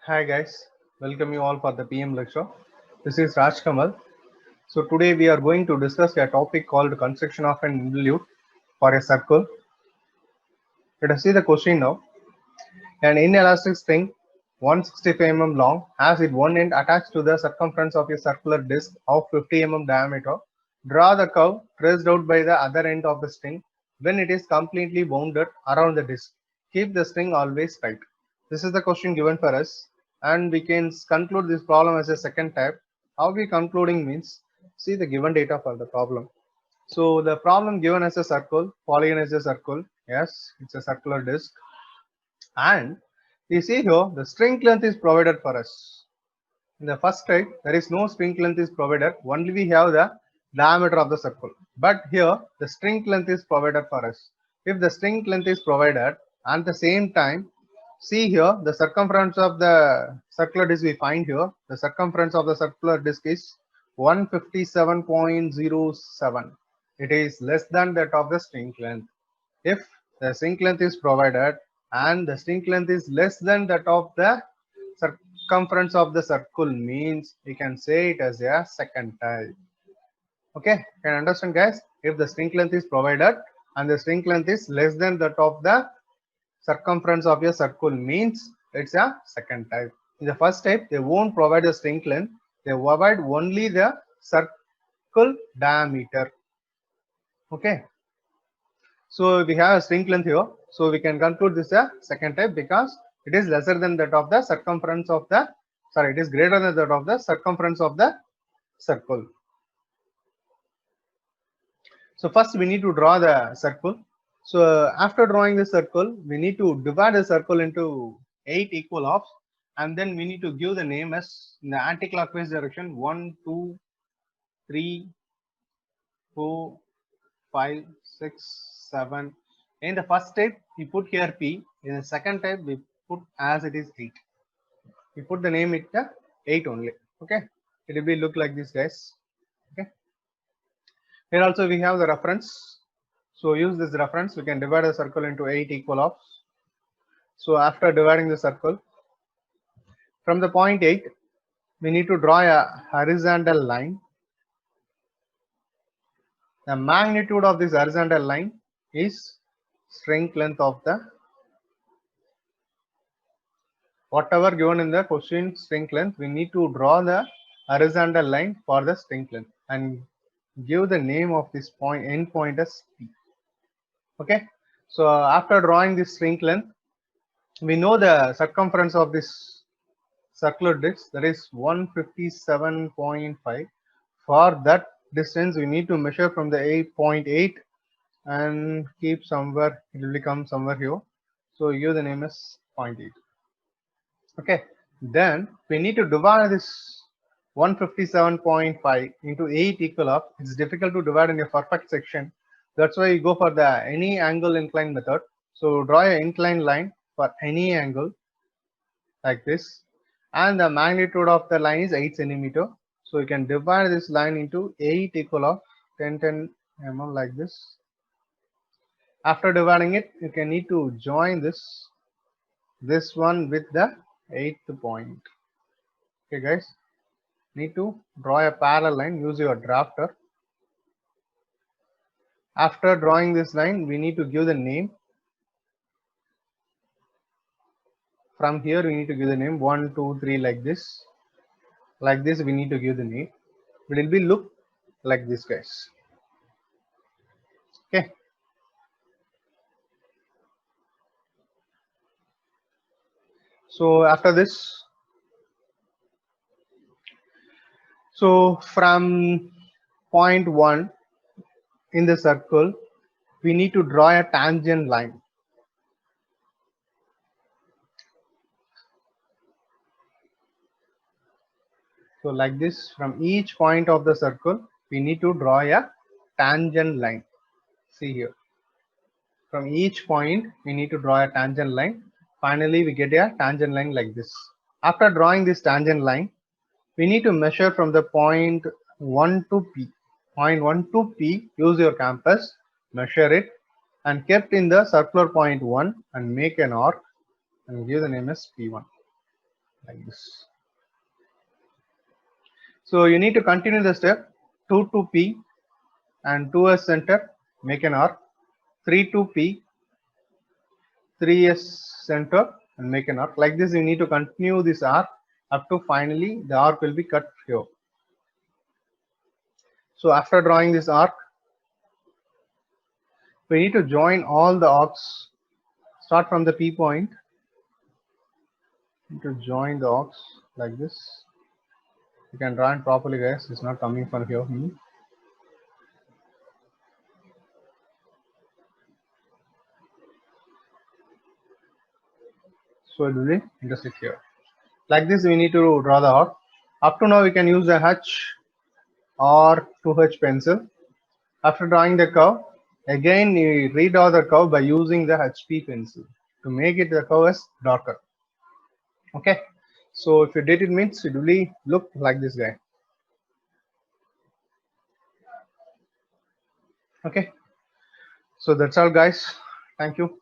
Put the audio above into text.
Hi guys, welcome you all for the PM lecture. This is Raj Kamal. So today we are going to discuss a topic called construction of an involute for a circle. Let us see the question now. An inelastic string 165 mm long has its one end attached to the circumference of a circular disc of 50 mm diameter. Draw the curve traced out by the other end of the string when it is completely bounded around the disc. Keep the string always tight. This is the question given for us, and we can conclude this problem as a second type. How we concluding means see the given data for the problem. So the problem given as a circle, polygon is a circle. Yes, it's a circular disc, and we see here the string length is provided for us. In the first type, there is no string length is provided, only we have the diameter of the circle. But here, the string length is provided for us. If the string length is provided, at the same time, see here, the circumference of the circular disc we find here, the circumference of the circular disc is 157.07. It is less than that of the string length. If the string length is provided and the string length is less than that of the circumference of the circle, means we can say it as a second type. Okay, can understand guys? If the string length is provided and the string length is less than that of the circumference of your circle, means it's a second type. In the first type, they won't provide the string length, they provide only the circle diameter. Okay, so we have a string length here. So we can conclude this a second type because it is lesser than that of the circumference of the, sorry, it is greater than that of the circumference of the circle. So first we need to draw the circle. So after drawing the circle, we need to divide the circle into 8 equal halves, and then we need to give the name as in the anti-clockwise direction 1, 2, 3, 4, 5, 6, 7. In the first type, we put here P. In the second type, we put as it is 8. We put the name it 8 only. Okay. It will be look like this, guys. Okay. Here also we have the reference. So use this reference. We can divide the circle into 8 equal halves. So after dividing the circle, from the point 8, we need to draw a horizontal line. The magnitude of this horizontal line is string length of the whatever given in the question string length. We need to draw the horizontal line for the string length and give the name of this point end point as P. Okay, so after drawing this string length, we know the circumference of this circular disc, that is 157.5. For that distance, we need to measure from the 8.8 and keep somewhere, it will become somewhere here. So give the name as 0.8. Okay, then we need to divide this 157.5 into 8 equal half. It's difficult to divide in a perfect section. That's why you go for the any angle incline method. So draw an inclined line for any angle like this, and the magnitude of the line is 8 centimeter. So you can divide this line into 8 equal of 10 mm like this. After dividing it, you can need to join this one with the 8th point. Okay guys, need to draw a parallel line, use your drafter. After drawing this line, we need to give the name. From here we need to give the name 1, 2, 3 like this. Like this we need to give the name. It will be look like this, guys. Okay. So after this, so from point 1 in the circle, we need to draw a tangent line. So like this, from each point of the circle, we need to draw a tangent line. See here. From each point, we need to draw a tangent line. Finally, we get a tangent line like this. After drawing this tangent line, we need to measure from the point 1 to P. Point 1 to P, use your compass, measure it, and kept in the circular point 1 and make an arc and give the name as P1. like this. So you need to continue the step 2 to P and 2S center, make an arc, 3 to P, 3S center and make an arc. Like this you need to continue this arc up to finally the arc will be cut here. So after drawing this arc, we need to join all the arcs. Start from the P point. Need to join the arcs like this. You can draw it properly, guys. It's not coming from here. So it will be intersect here. Like this, we need to draw the arc. Up to now, we can use a H or 2H pencil. After drawing the curve, again you redraw the curve by using the HP pencil to make it the curve as darker. Okay, so if you did it means it will look like this guy. Okay, so that's all guys. Thank you.